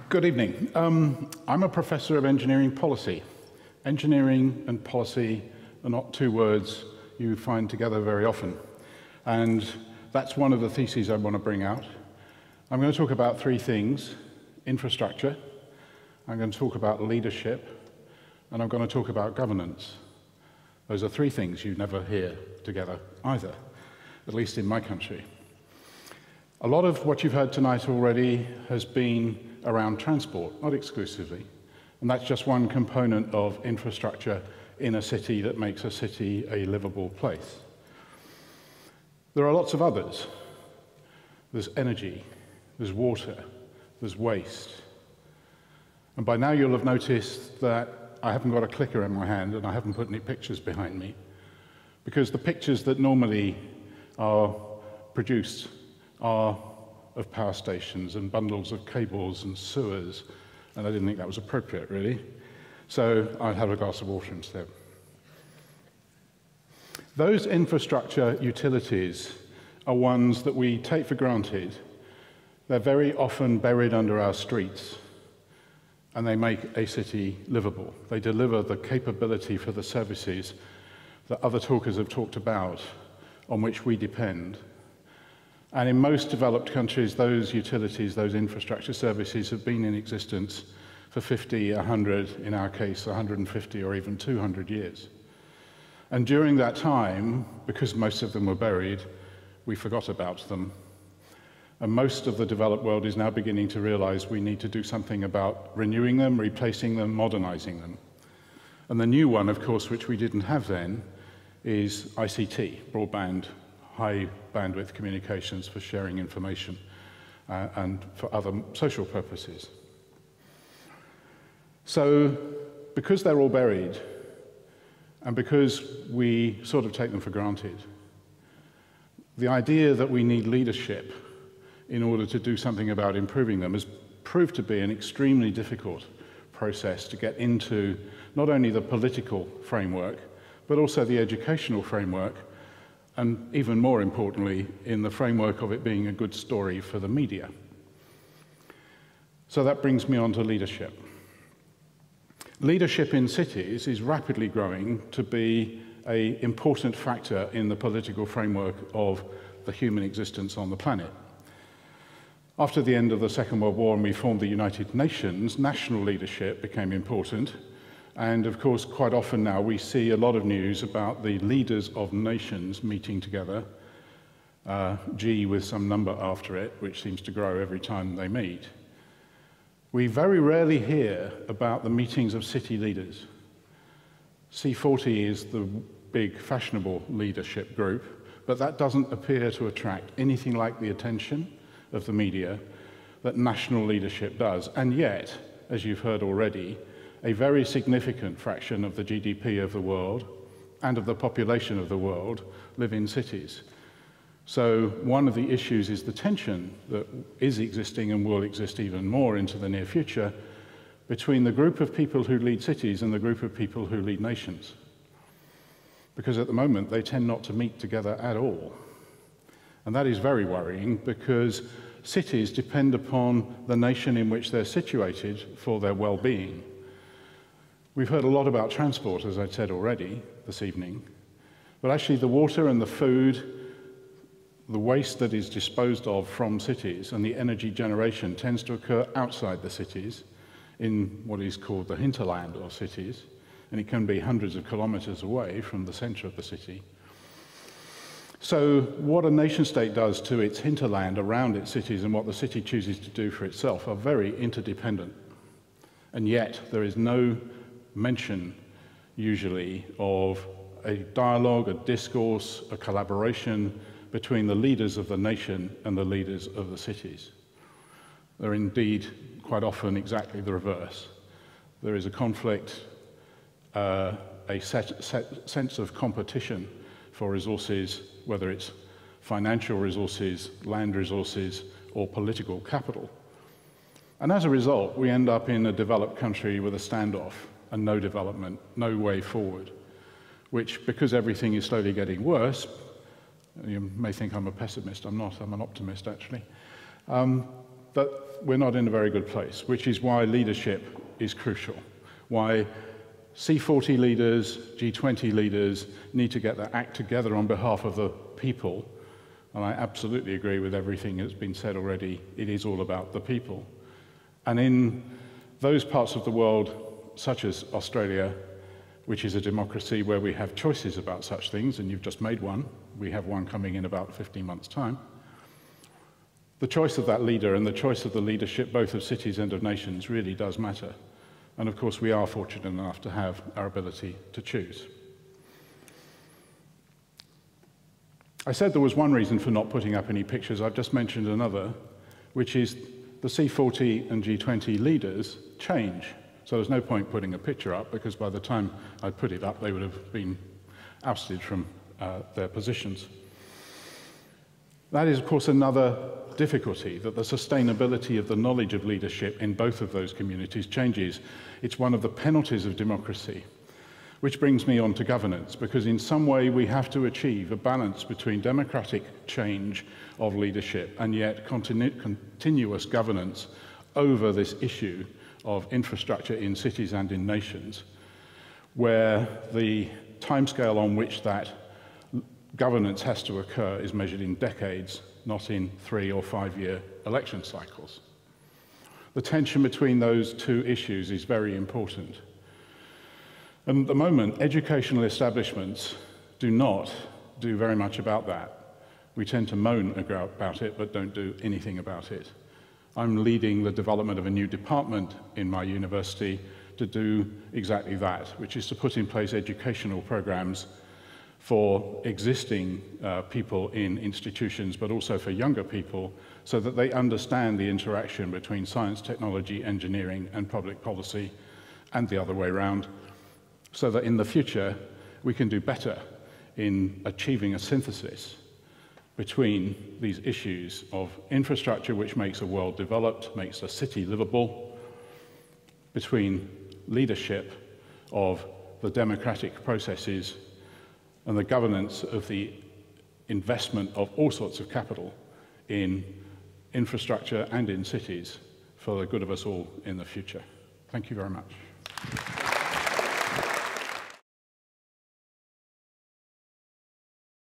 Good evening. I'm a professor of engineering policy. Engineering and policy are not two words you find together very often. And that's one of the theses I want to bring out. I'm going to talk about three things: infrastructure, I'm going to talk about leadership, and I'm going to talk about governance. Those are three things you never hear together either, at least in my country. A lot of what you've heard tonight already has been around transport, not exclusively, and that's just one component of infrastructure in a city that makes a city a livable place. There are lots of others. There's energy, there's water, there's waste. And by now you'll have noticed that I haven't got a clicker in my hand and I haven't put any pictures behind me, because the pictures that normally are produced are of power stations and bundles of cables and sewers, and I didn't think that was appropriate, really. So I'll have a glass of water instead. Those infrastructure utilities are ones that we take for granted. They're very often buried under our streets, and they make a city livable. They deliver the capability for the services that other talkers have talked about, on which we depend. And in most developed countries, those utilities, those infrastructure services have been in existence for 50, 100, in our case, 150 or even 200 years. And during that time, because most of them were buried, we forgot about them. And most of the developed world is now beginning to realize we need to do something about renewing them, replacing them, modernizing them. And the new one, of course, which we didn't have then, is ICT, broadband, high bandwidth communications for sharing information and for other social purposes. So, because they're all buried, and because we sort of take them for granted, the idea that we need leadership in order to do something about improving them has proved to be an extremely difficult process to get into not only the political framework, but also the educational framework, and even more importantly, in the framework of it being a good story for the media. So that brings me on to leadership. Leadership in cities is rapidly growing to be an important factor in the political framework of the human existence on the planet. After the end of the Second World War and we formed the United Nations, national leadership became important. And of course, quite often now we see a lot of news about the leaders of nations meeting together, G with some number after it, which seems to grow every time they meet. We very rarely hear about the meetings of city leaders. C40 is the big fashionable leadership group, but that doesn't appear to attract anything like the attention of the media that national leadership does. And yet, as you've heard already, a very significant fraction of the GDP of the world and of the population of the world live in cities. So one of the issues is the tension that is existing and will exist even more into the near future between the group of people who lead cities and the group of people who lead nations. Because at the moment, they tend not to meet together at all. And that is very worrying, because cities depend upon the nation in which they're situated for their well-being. We've heard a lot about transport, as I said already this evening, but actually the water and the food, the waste that is disposed of from cities and the energy generation tends to occur outside the cities in what is called the hinterland of cities, and it can be hundreds of kilometers away from the center of the city. So what a nation state does to its hinterland around its cities and what the city chooses to do for itself are very interdependent. And yet there is no mention, usually, of a dialogue, a discourse, a collaboration between the leaders of the nation and the leaders of the cities. They're indeed quite often exactly the reverse. There is a conflict, a sense of competition for resources, whether it's financial resources, land resources, or political capital. And as a result, we end up in a developed country with a standoff and no development, no way forward, which, because everything is slowly getting worse, you may think I'm a pessimist. I'm not. I'm an optimist, actually. that we're not in a very good place, which is why leadership is crucial, why C40 leaders, G20 leaders need to get their act together on behalf of the people. And I absolutely agree with everything that's been said already. It is all about the people. And in those parts of the world, such as Australia, which is a democracy where we have choices about such things, and you've just made one, we have one coming in about 15 months' time, the choice of that leader and the choice of the leadership, both of cities and of nations, really does matter. And of course, we are fortunate enough to have our ability to choose. I said there was one reason for not putting up any pictures. I've just mentioned another, which is the C40 and G20 leaders change. So there's no point putting a picture up, because by the time I put it up, they would have been ousted from their positions. That is, of course, another difficulty, that the sustainability of the knowledge of leadership in both of those communities changes. It's one of the penalties of democracy. Which brings me on to governance, because in some way we have to achieve a balance between democratic change of leadership and yet continuous governance over this issue of infrastructure in cities and in nations, where the timescale on which that governance has to occur is measured in decades, not in 3 or 5 year election cycles. The tension between those two issues is very important. And at the moment, educational establishments do not do very much about that. We tend to moan about it, but don't do anything about it. I'm leading the development of a new department in my university to do exactly that, which is to put in place educational programs for existing people in institutions, but also for younger people, so that they understand the interaction between science, technology, engineering, and public policy, and the other way around, so that in the future we can do better in achieving a synthesis between these issues of infrastructure, which makes a world developed, makes a city livable, between leadership of the democratic processes and the governance of the investment of all sorts of capital in infrastructure and in cities for the good of us all in the future. Thank you very much.